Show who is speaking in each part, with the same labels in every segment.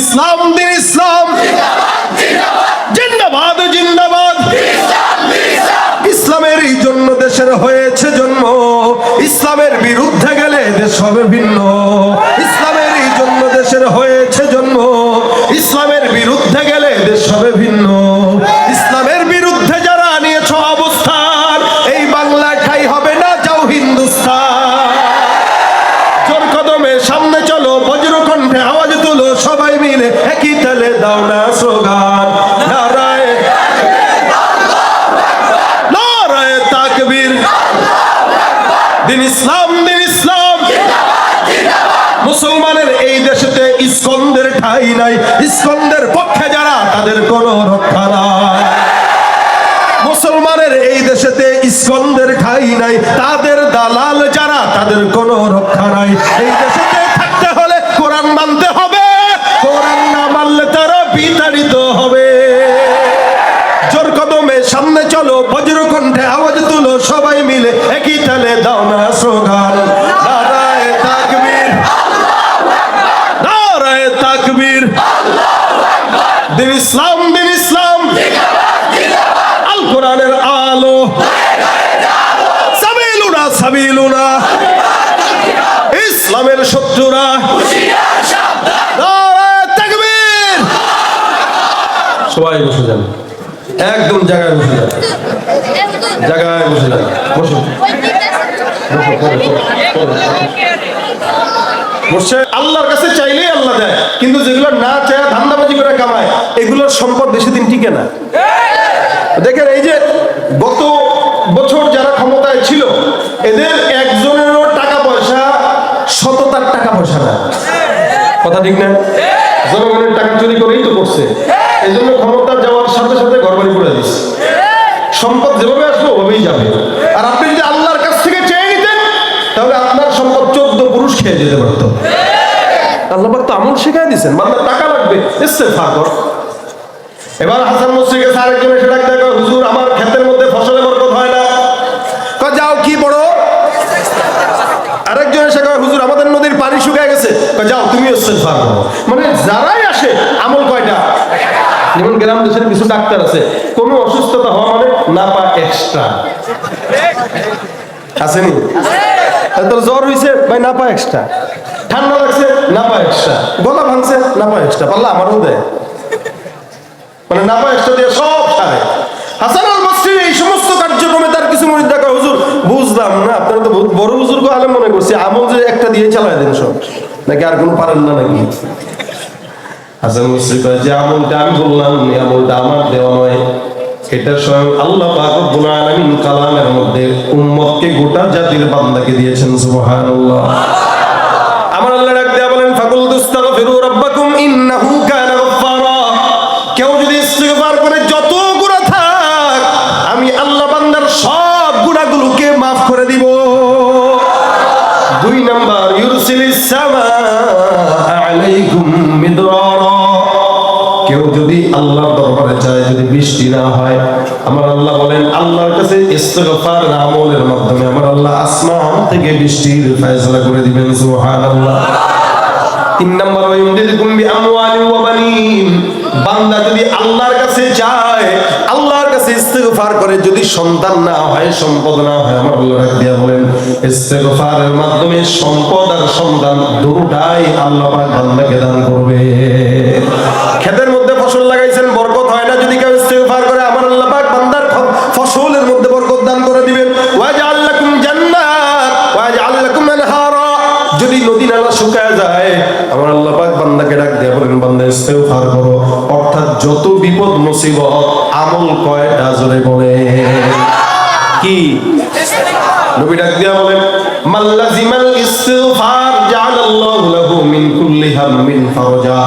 Speaker 1: ইসলাম দিন ইসলাম, জিন্দাবাদ জিন্দাবাদ। ইসলামের এই জন্য দেশের হয়েছে জন্ম, ইসলামের বিরুদ্ধে গেলে দেশ হবে ভিন্ন। ইসলামের এই জন্য দেশের হয়েছে জন্ম, ইসলামের বিরুদ্ধে গেলে দেশ হবে ভিন্ন। ইসলামের বিরুদ্ধে যারা নিয়েছ অবস্থান, এই বাংলায় ঠাই হবে না, যাও হিন্দুস্তান। জোর কদমে সামনে চলো, বজ্রকণ্ঠে আওয়াজ তুলো, সবাই মিলে একই তালে দাও না স্লোগান, নারায়ে নারায়ে তাকবীর, দিন ইসলাম দিন ইসলাম। মুসলমানের এই দেশেতে ইস্কন্দের ঠাঁই নাই, ইস্কন্দের পক্ষে যারা তাদের কোনো রক্ষা নাই। মুসলমানের এই দেশেতে ইস্কন্দের ঠাঁই নাই, তাদের দালাল যারা তাদের কোনো রক্ষা নাই। এই দেশেতে থাকতে হলে কোরআন মানতে হবে, কোরআন না মানলে তারা বিতাড়িত হবে। জোর কদমে সামনে চলো, বজ্রকণ্ঠে আওয়াজ তুলো, সবাই মিলে একই তালে দাও না স্লোগান, নারায়ে তাকবীর নারায়ে তাকবীর, দিন ইসলাম দিন ইসলাম। আল কোরআনের আলো, সাবিলুনা সাবিলুনা, ইসলামের শত্রুরা নারায়ে তাকবীর। সবাই বসে যান, একদম জায়গায় বসে যান, জায়গায় বসে যান, বসুন বসে। আল্লাহর কাছে চাইলেই আল্লাহ দেয়, কিন্তু যেগুলো না চায় ধান্দাবাজি করে কামায়, এগুলোর সম্পদ বেশি দিন টিকে না। দেখেন, এই যে গত বছর যারা ক্ষমতায় ছিল, এদের একজনেরও টাকা পয়সা সততার টাকা পয়সা না, কথা ঠিক না? জনগণের টাকা চুরি করেই তো করছে, এই জন্য ক্ষমতা যাওয়ার সাথে সাথে ঘরবাড়ি করে দিচ্ছে। সম্পদ যেভাবে আসবে ওভাবেই যাবে। আর আপনি যদি আল্লাহর কাছ থেকে চেয়ে নিতেন, তাহলে আপনার সম্পদ 14 পুরুষ খেয়ে যেতে পারত। আল্লাহ পাক তো আমল শিখাই দিচ্ছেন, মানে টাকা লাগবে ইস্তেগফার কর। এবার হাসান মুসরির কাছে আরেকজন এসে ডাক দেয়, হুজুর আমার ক্ষেতের মধ্যে ফসলে বরকত হয় না। কয় যাও কি বড়। আরেকজন এসে কয় হুজুর আমাদের নদীর পানি শুকিয়ে গেছে। কয় যাও তুমি ইস্তেগফার করো। মানে যারাই আসে আমল কয়টা? যেমন গ্রাম দেশের কিছু ডাক্তার আছে, কোন অসুস্থতা হওয়া মানে নাপা এক্সট্রা, আসেনি? তোর জ্বর হয়েছে ভাই নাপা এক্সট্রা, ঠান্ডা লাগছে নাপা এক্সট্রা, গলা ভাঙছে নাপা এক্সট্রা, পারলে আমারও দেয়, মানে নাপা এক্সট্রা দিয়ে সব সারে। হাসান আল বসরির এই সমস্ত কার্যক্রমে তার কিছু মুরিদ দেখা, হুজুর বুঝলাম না, আপনারা তো বহুত বড় বুজুর্গ আলেম মনে করছি, আমল যে একটা দিয়ে চালায় দেন সব, নাকি আর কোনো পারেন না নাকি? হাসান বসরি কয় যে আমলটা আমি বললাম, এই আমলটা আমার দেওয়া নয়, এটা স্বয়ং আল্লাহ পাক রব্বুল আলামিন কালামের মধ্যে উম্মতকে গোটা জাতির বান্দাকে দিয়েছেন। সুবহানাল্লাহ। আমার আল্লাহ ডাক দেয়া বলেন, ফাকুল তুস্তাগফিরু রাব্বাকুম ইন্নাহু কানা গফফারা। কেউ যদি ইস্তিগফার করে যত গুনাহ থাক, আমি আল্লাহ বান্দার সব গুনাহগুলোকে maaf করে দিব। 2 নাম্বার, ইউরসিলিস সামা আলাইকুম মিদরারা। কেউ যদি আল্লাহর দরবারে চায় যদি বৃষ্টি না হয়, আমার আল্লাহ বলেন আল্লাহর কাছে ইস্তিগফার আমলের মাধ্যমে আমার আল্লাহ আসমান থেকে বৃষ্টির ফয়সালা করে দিবেন। সুবহানাল্লাহ। 3 নাম্বার, ওয়াইমদিদকুম বিআমওয়ালিন ওয়া বানিন। বান্দা যদি আল্লাহর কাছে চায়, আল্লাহর কাছে ইস্তিগফার করে, যদি সন্তান না হয়, সম্পদ না হয়, আমার আল্লাহ ডাক দিয়া বলেন ইস্তিগফারের মাধ্যমে সম্পদ আর সন্তান দুটোটাই আল্লাহ পাক বান্দাকে দান করবে। ক্ষেতের মধ্যে ফসল লাগাইছেন, বরকত হয় না, যদি কেউ ইস্তিগফার করে, আমার আল্লাহ পাক বান্দার ফসলের মধ্যে বরকত দান করে দিবেন। ওয়াজআল লাকুম জান্নাত ওয়াজআল লাকুম আনহারা। যদি নদী নালা শুকায় যায়, আমার আল্লাহ পাক বান্দাকে ডাক দিয়ে বলেন বান্দা ইস্তিগফার করো। অর্থাৎ যত বিপদ মুসিবত, আমল কয়টা জোরে বলে কি? নবী ডাক দিয়া বলেন মাল্লাজিমাল ইস্তিগফার জাআলাল্লাহু লাহু মিন কুল্লি হাম্মিন ফারজা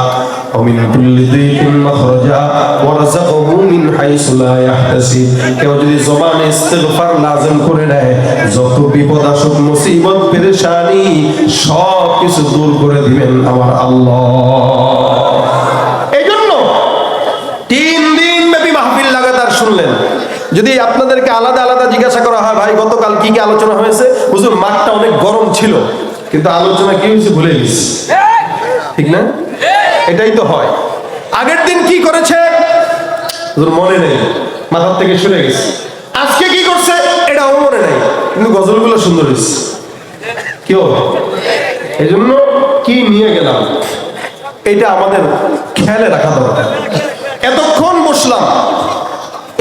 Speaker 1: ওয়া মিন কুল্লি দিকিন মাখরাজা ওয়া রাযাকাহু মিন হাইসু লা ইয়াহতাসিব। কেউ যদি জবানে ইস্তিগফার লাজিম করে নেয়, যত বিপদ আসুক, মুসিবত পেরেশানি সব কিছু দূর করে দিবেন আমার আল্লাহ। এইজন্য 3 দিন ব্যাপী মাহফিল লাগাতার শুনলেন। যদি আপনাদেরকে আলাদা আলাদা জিজ্ঞাসা করা হয়, ভাই গতকাল কি কি আলোচনা হয়েছে, হুজুর মাঠটা অনেক গরম ছিল, কিন্তু আলোচনা কি হয়েছে ভুলে গেছি, ঠিক না? এটাই তো হয়। আগের দিন কি করেছে মনে নেই, মাথার থেকে সরে গেছে। আজকে কি করছে এটাও মনে নেই, কিন্তু গজলগুলো সুন্দর হয়েছে। কেউ এই জন্য কি নিয়ে গেলাম এটা আমাদের খেয়ালে রাখা দরকার। এতক্ষণ বসলাম,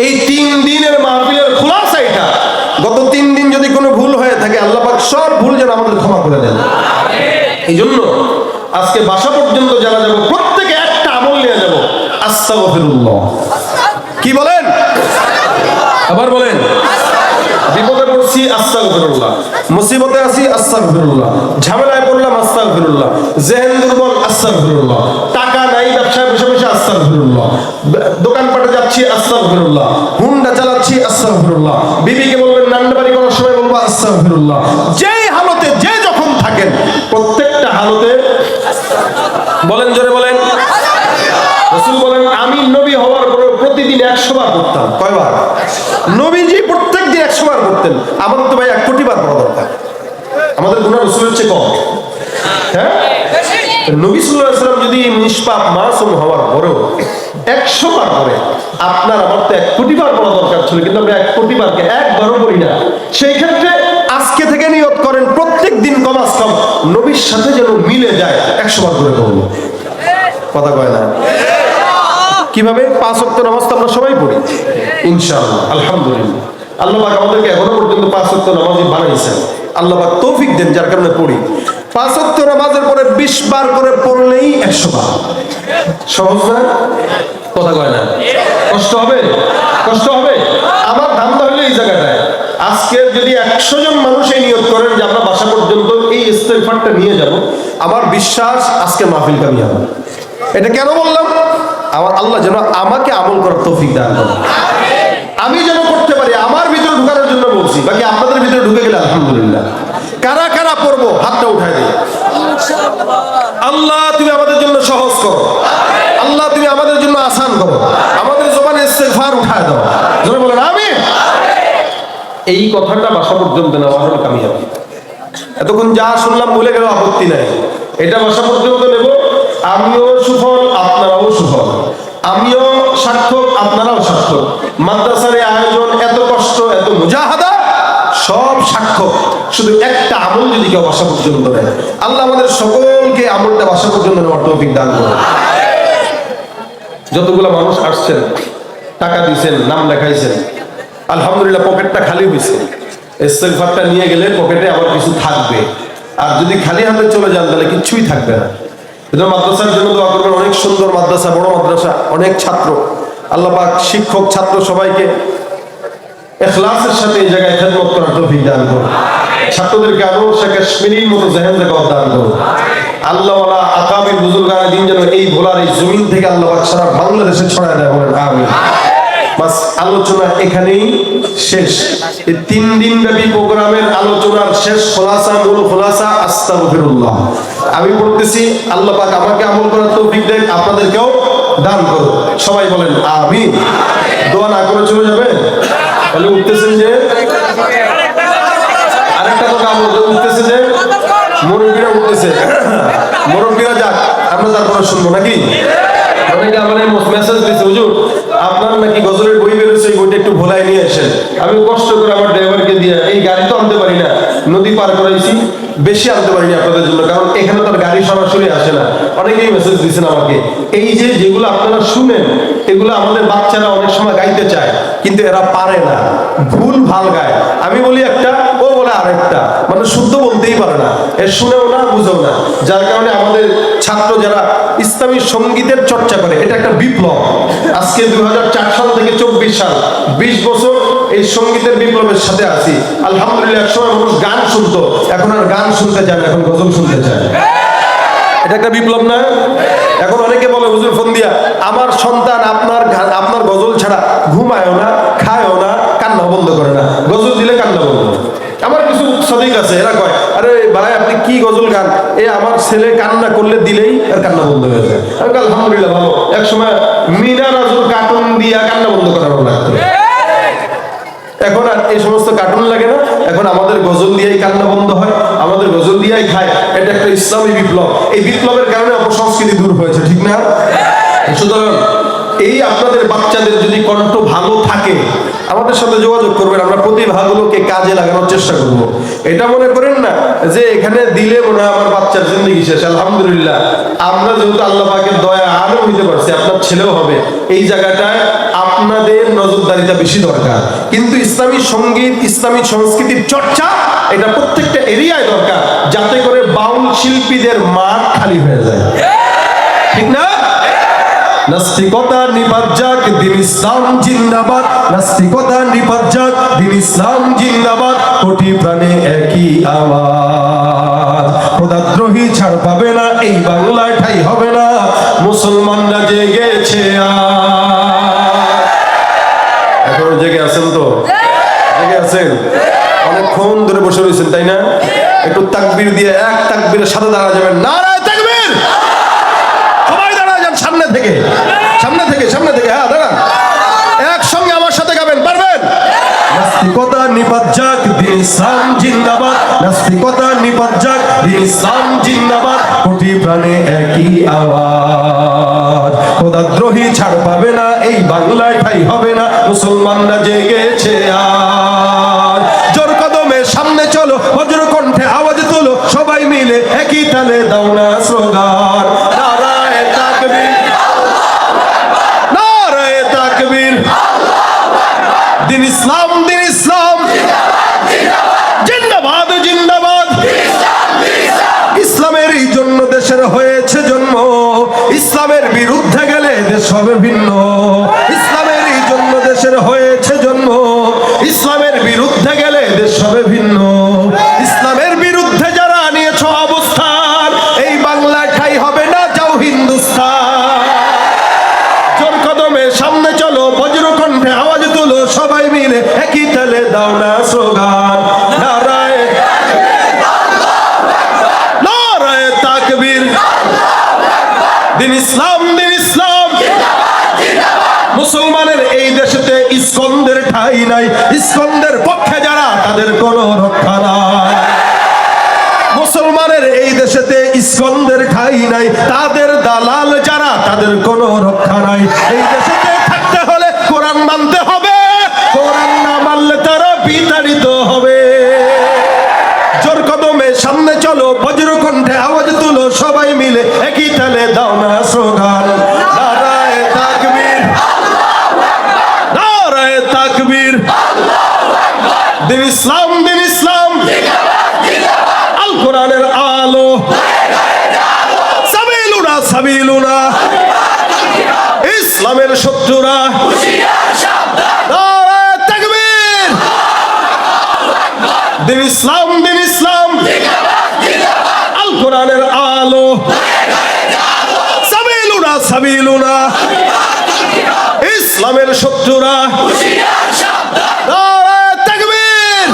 Speaker 1: এই 3 দিনের মাহফিলের খুলাসা এটা। গত 3 দিন যদি কোনো ভুল হয়ে থাকে আল্লাহ পাক সব ভুল যেন আমাদের ক্ষমা করে দেন। এই জন্য আজকে বাসা পর্যন্ত যারা যাবো প্রত্যেকে একটা আমল নিয়ে যাবো, আস্তাগফিরুল্লাহ। কি বলেন? আবার বলেন। বিপদে পড়ছি আস্তাগফিরুল্লাহ, মুসিবতে আছি আস্তাগফিরুল্লাহ, ঝামেলায় পড়লাম আস্তাগফিরুল্লাহ, জেহেন দুর্বল আস্তাগফিরুল্লাহ, টাকা নাই ব্যবসায় বসে বসে আস্তাগফিরুল্লাহ, দোকানপাটে যাচ্ছি আস্তাগফিরুল্লাহ, হুন্ডা চালাচ্ছি আস্তাগফিরুল্লাহ, বিবিকে বলবেন নান্দাবাড়ি করার সময় বলবো আস্তাগফিরুল্লাহ। যেই হালতে যে যখন থাকেন প্রত্যেকটা হালতে বলেন, জোরে বলেন। রাসূল বলেন আমি নবী হওয়ার পরে প্রতিদিন 100 বার পড়তাম। কয়বার? নবীজি প্রত্যেকদিন 100 বার পড়তেন। আমাদের তো ভাই 1 কোটি বার পড়া দরকার। আমাদের গুনাহ রাসূলের চেয়ে কম, হ্যাঁ? নবী সাল্লাল্লাহু আলাইহি ওয়াসাল্লাম যদি নিষ্পাপ মাসুম হওয়ার পরেও 100 বার পড়ে, আপনার আমার তো 1 কোটি বার পড়া দরকার ছিল, কিন্তু আমরা 1 কোটি বারকে একবারও পড়ি না। সেই ক্ষেত্রে আজকে থেকে নিয়ত করেন প্রত্যেক দিন কমাস কম নবীর সাথে যেন মিলে যায় 100 বার করে পড়ব। কথা কয় না? কিভাবে? 5 ওয়াক্ত নামাজ তো আমরা সবাই পড়ি ইনশাআল্লাহ, আলহামদুলিল্লাহ। আল্লাহ পাক আমাদেরকে এখনো পর্যন্ত 5 ওয়াক্ত নামাজই বানাইছেন। আল্লাহ পাক তৌফিক দেন, যার কারণে পড়ি। 5 ওয়াক্ত নামাজের পরে 20 বার করে পড়লেই 100 বার। সহজ না? কথা কয় না? কষ্ট হবে? কষ্ট হবে। আমার ধান্দা হলো এই জায়গাটায়, আজকে যদি 100 জন মানুষ এই নিয়ত করেন যে আমরা বাসা পর্যন্ত এই ইস্তেগফারটা নিয়ে যাব, আমার বিশ্বাস আজকে মাহফিল কামিয়াব হবে। এটা কেন বললাম? আমার আল্লাহ যেন আমাকে আমল করার তৌফিক দান করেন, আমি যেন করতে পারি। আমার ভিতরে ঢুকানোর জন্য বলছি, বাকি আপনাদের ভিতরে ঢুকে গেলে আলহামদুলিল্লাহ। কারা কারা পড়বো হাতটা উঠায় দিই। আল্লাহ তুমি আমাদের জন্য সহজ করো, আল্লাহ তুমি আমাদের জন্য আসান করো, আমাদের জবানে ইস্তেগফার উঠায় দাও। জোরে বলেন আমিন। এই কথাটা বাসা পর্যন্ত নেওয়া হলো কামিয়াব। এতক্ষণ যা শুনলাম ভুলে গেল আপত্তি নাই, এটা বাসা পর্যন্ত নেব। আমিও সুফল, আপনারাও সুফল। আমিও সার্থক, আপনারাও সার্থক। মাদ্রাসার আয়োজন, এত কষ্ট, এত মুজাহাদা, সব সার্থক। শুধু একটা আমল যদি কেউ বাসা পর্যন্ত নেয়, আল্লাহ আমাদের সকলকে আমলটা বাসা পর্যন্ত নেওয়ার তৌফিক দান করুন। যতগুলো মানুষ আসছেন, টাকা দিয়েছেন, নাম লেখাইছেন, আলহামদুলিল্লাহ পকেটটা খালি হয়েছে। ইস্তেগফারটা নিয়ে গেলে পকেটে আবার কিছু থাকবে, আর যদি খালি হাতে চলে যান তাহলে কিচ্ছুই থাকবে না। মাদ্রাসার জন্য দোয়া করবেন। অনেক সুন্দর মাদ্রাসা, বড় মাদ্রাসা, অনেক ছাত্র। আল্লাহ পাক শিক্ষক ছাত্র সবাইকে ইখলাসের সাথে এই জায়গায় খেদমত করার তৌফিক দান করুন। ছাত্রদেরকে আরো সে কাশ্মীরির মতো জেহেন জায়গা দান করুন। আল্লাহ ওয়ালা আকাবির বুজুর্গানের দিন যেন এই ভোলার এই জমিন থেকে আল্লাহ পাক সারা বাংলাদেশে ছড়ায় দেয়, বলেন আমিন। বাস, আলোচনা এখানেই শেষ। এই 3 দিন ব্যাপী প্রোগ্রামের আলোচনার শেষ খোলাসা, মূল খোলাসা আস্তাগফিরুল্লাহ। আমি বলতেছি আল্লাহ পাক আমাকে আমল করার তৌফিক দেন, আপনাদেরকেও দান করুন। সবাই বলেন আমিন। দোয়া না করে চলে যাবে তাহলে উঠতেছেন যে আরেকটা তো কাম উঠতেছে যে মুরব্বীরা উঠতেছে, মুরব্বীরা যাক, আমরা তারপরে শুনবো নাকি? অনেকে আমার মেসেজ দিচ্ছে, হুজুর আপনার নাকি গজলের বই বেরোচ্ছে, এই বইটা একটু ভোলায় নিয়ে আসেন। আমি কষ্ট করে আমার ড্রাইভারকে দিয়ে, এই গাড়ি তো আনতে পারি না, নদী পার করাইছি, বেশি আনতে পারিনি আপনাদের জন্য, কারণ এখানে তো গাড়ি সরাসরি আসে না। অনেকেই মেসেজ দিচ্ছেন আমাকে। এই যে যেগুলো আপনারা শুনেন, এগুলো আমাদের বাচ্চারা অনেক সময় গাইতে চায়, কিন্তু এরা পারে না, ভুল ভাল গায়। আমি বলি একটা, ও বলে আরেকটা, মানে শুদ্ধ বলতেই পারে না, এর শুনেও না, বুঝেও না। যার কারণে আমাদের ছাত্র যারা ইসলামী সঙ্গীতের চর্চা করে, এটা একটা বিপ্লব। আজকে 2004 সাল থেকে 24 সাল, 20 বছর এই সঙ্গীতের বিপ্লবের সাথে আছি। আলহামদুলিল্লাহ। একসময় মানুষ গান শুনতো, এখন আর গান শুনতে চায় না, এখন গজল শুনতে চায়। এটা একটা বিপ্লব না? এখন অনেকে বলে হুজুর ফোন দিয়া, আমার সন্তান আপনার গজল ছাড়া ঘুমায়ও না, খায়ও না, কান্না বন্ধ করে না, গজল দিলে কান্না বন্ধ। আমার কিছু সদিক আছে, এরা কয় আরে ভাই আপনি কি গজল গান, আমার ছেলে কান্না করলে দিলেই আর কান্না বন্ধ হয়ে যায়। আলহামদুলিল্লাহ ভালো। এক সময় মিনা রাজুর কার্টুন দিয়া কান্না বন্ধ করানো লাগতো, এখন আর এই সমস্ত কার্টুন লাগে না। এখন আমাদের গজল দিয়েই কান্না বন্ধ হয়, আমাদের গজল দিয়েই খায়। এটা একটা ইসলামী বিপ্লব। এই বিপ্লবের কারণে অপসংস্কৃতি দূর হয়েছে, ঠিক না? সুতরাং এই আপনাদের বাচ্চাদের যদি কণ্ঠ ভালো থাকে, আমাদের সাথে যোগাযোগ করবেন, আমরা প্রতিভাগুলোকে কাজে লাগানোর চেষ্টা করব। এটা মনে করেন না যে এখানে দিলে মনে হয় আমার বাচ্চার জিন্দগি শেষ। আলহামদুলিল্লাহ, আমরা যেহেতু আল্লাহ পাকের দয়া আরো হইতে পারছি, আপনার ছেলেও হবে। এই জায়গাটায় আপনাদের নজরদারিটা বেশি দরকার। কিন্তু ইসলামী সঙ্গীত, ইসলামী সংস্কৃতির চর্চা, এটা প্রত্যেকটা এরিয়ায় দরকার, যাতে করে বাউল শিল্পীদের মাঠ খালি হয়ে যায়, ঠিক না? নাস্তিকতা নিপাত যাক, দিন ইসলাম জিন্দাবাদ। নাস্তিকতা নিপাত যাক, দিন ইসলাম জিন্দাবাদ। কোটি প্রাণে একই আওয়াজ, খোদাদ্রোহী ছাড় পাবে না, এই বাংলায় ঠাই হবে না। মুসলমানরা জেগেছে এখন জেগে আছেন তো? জেগে আছেন? অনেকক্ষণ ধরে বসে রয়েছেন, তাই না? একটু তাকবীর দিয়ে এক তাকবীরের সাথে দাঁড়া যাবেন। নারায়ে তাকবীর! সবাই দাঁড়া যান সামনে থেকে, সামনে থেকে, সামনে থেকে। হ্যাঁ, দাঁড়ান, একসঙ্গে আমার সাথে গাবেন, পারবেন? নাস্তিকতা নিপাত যাক, দিন ইসলাম জিন্দাবাদ। নাস্তিকতা নিপাত যাক, দিন ইসলাম জিন্দাবাদ। কোটি প্রাণে একই আওয়াজ, খোদাদ্রোহী ছাড় পাবে না, এই বাংলায় ঠাই হবে না। মুসলমানরা জেগেছে আজ, জোর কদমে সামনে চলো, বজ্র কণ্ঠে আওয়াজ তোলো, সবাই মিলে একই তালে দাও না স্লোগান। নারায়ে তাকবীর, নারায়ে তাকবীর। দিন ইসলাম, দিন ইসলাম জিন্দাবাদ, জিন্দাবাদ। ইসলামের এই জন্য দেশের হয়েছে জন্ম, ইসলামের বিরুদ্ধে গেলে দেশ হবে ভিন্ন। ইসলামের এই জন্য দেশের হয়েছে জন্ম, ইসলামের বিরুদ্ধে গেলে দেশ হবে ভিন্ন। ইসলামের বিরুদ্ধে যারা নিয়েছ অবস্থান, এই বাংলায় ঠাই হবে না, যাও হিন্দুস্তান। জোর কদমে সামনে চলো, বজ্র কণ্ঠে আওয়াজ তুলো, সবাই মিলে একই তালে দাও না স্লোগান। নারায়ে, নারায়ে তাকবীর। দিন ইসলাম, দিন ইসলাম। মুসলমানের এই দেশেতে ইস্কন্দের ঠাঁই নাই, ইস্কন্দের পক্ষে যারা তাদের কোনো রক্ষা নাই। মুসলমানের এই দেশেতে ইস্কন্দের ঠাঁই নাই, তাদের দালাল যারা তাদের কোনো রক্ষা নাই। এই দেশেতে থাকতে হলে কোরআন মানতে হবে, কোরআন না মানলে তারা বিতাড়িত হবে। জোর কদমে সামনে চলো, বজ্র কণ্ঠে আওয়াজ তুলো, সবাই মিলে একই তালে দাও না স্লোগান। নারায়ে তাকবীর, নারায়ে তাকবীর। দিন ইসলাম, দিন ইসলাম। আল কোরআনের আলো, সাবিলুনা, সাবিলুনা। ইসলামের শত্রুরা নারায়ে তাকবীর। দিন ইসলাম, দিন ইসলাম। আল কোরআনের আলো, সাবিলুনা, সাবিলুনা। ইসলামের শত্রুরা নারায়ে তাকবীর।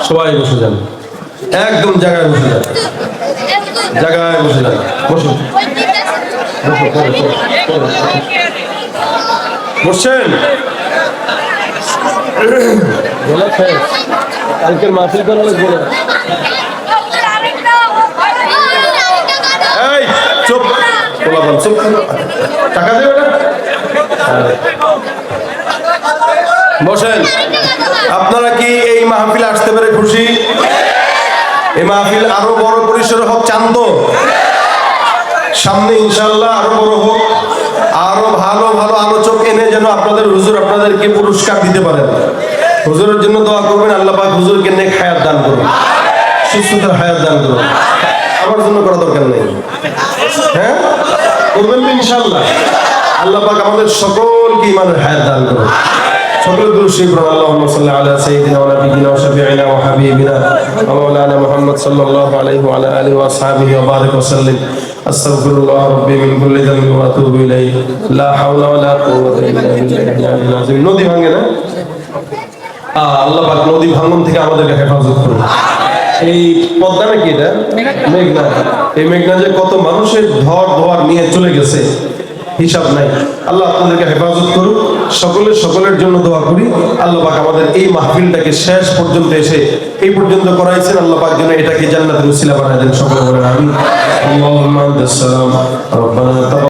Speaker 1: সবাই বসে যান, একদম জায়গায় বসে যান, জায়গায় বসে যান, বসুন, বসছেন? কালকের মাহফিল করা লাগবে না। এই চুপ, পোলাপান চুপ, টাকা দেবে না। বসেন। আপনারা কি এই মাহফিলে আসতে পেরে খুশি? এই মাহফিল আরো বড় পরিসরে হোক চান তো? সামনে ইনশাআল্লাহ আরো বড় হোক, আরো ভালো ভালো আলোচক এনে যেন আপনাদের হুজুর আপনাদেরকে পুরস্কার দিতে পারেন। হুজুরের জন্য দোয়া করবেন, আল্লাহ পাক হুজুরকে নেক হায়াত দান করুন, সুস্থতার হায়াত দান করুন। আমার জন্য করা দরকার নেই, হ্যাঁ করবেন তো ইনশাআল্লাহ। আল্লাহ পাক আমাদের সকলকে ঈমানের হায়াত দান করুন। সকলে দুরূদ শরীফ পড়ুন। আল্লাহুম্মা সাল্লি আলা সাইয়্যিদিনা ওয়া নাবিয়িনা ওয়া শাফিঈনা ওয়া হাবিবিনা ওয়া মাওলানা মুহাম্মদ সাল্লাল্লাহু আলাইহি ওয়া আলা আলিহি ওয়া আসহাবিহি ওয়া বারিক ওয়া সাল্লিম। আস্তাগফিরুল্লাহ রাব্বি মিন কুল্লি যামবিন ওয়া আতুবু ইলাইহি। লা হাওলা ওয়া লা কুওয়াতা ইল্লা বিল্লাহিল আলিয়্যিল আযীম। নদী ভাঙে না? আল্লাহ পাক নদী ভাঙন থেকে আমাদেরকে হেফাজত করুন। এই পদ্মা নাকি এটা? মেঘনা। এই মেঘনা যে কত মানুষের ধর ধোয়ার নিয়ে চলে গেছে, হিসাব নাই। আল্লাহ আপনাদেরকে হেফাজত করুক। সকলের জন্য দোয়া করি। আল্লাহ পাক আমাদের এই মাহফিলটাকে শেষ পর্যন্ত এসে এই পর্যন্ত করাইছেন, আল্লাহ পাক যেন এটাকে জান্নাতের উসিলা বানায় দেন। সকলে বলেন আমিন। আল্লাহুম্মা আনতাস সালাম রব্বানা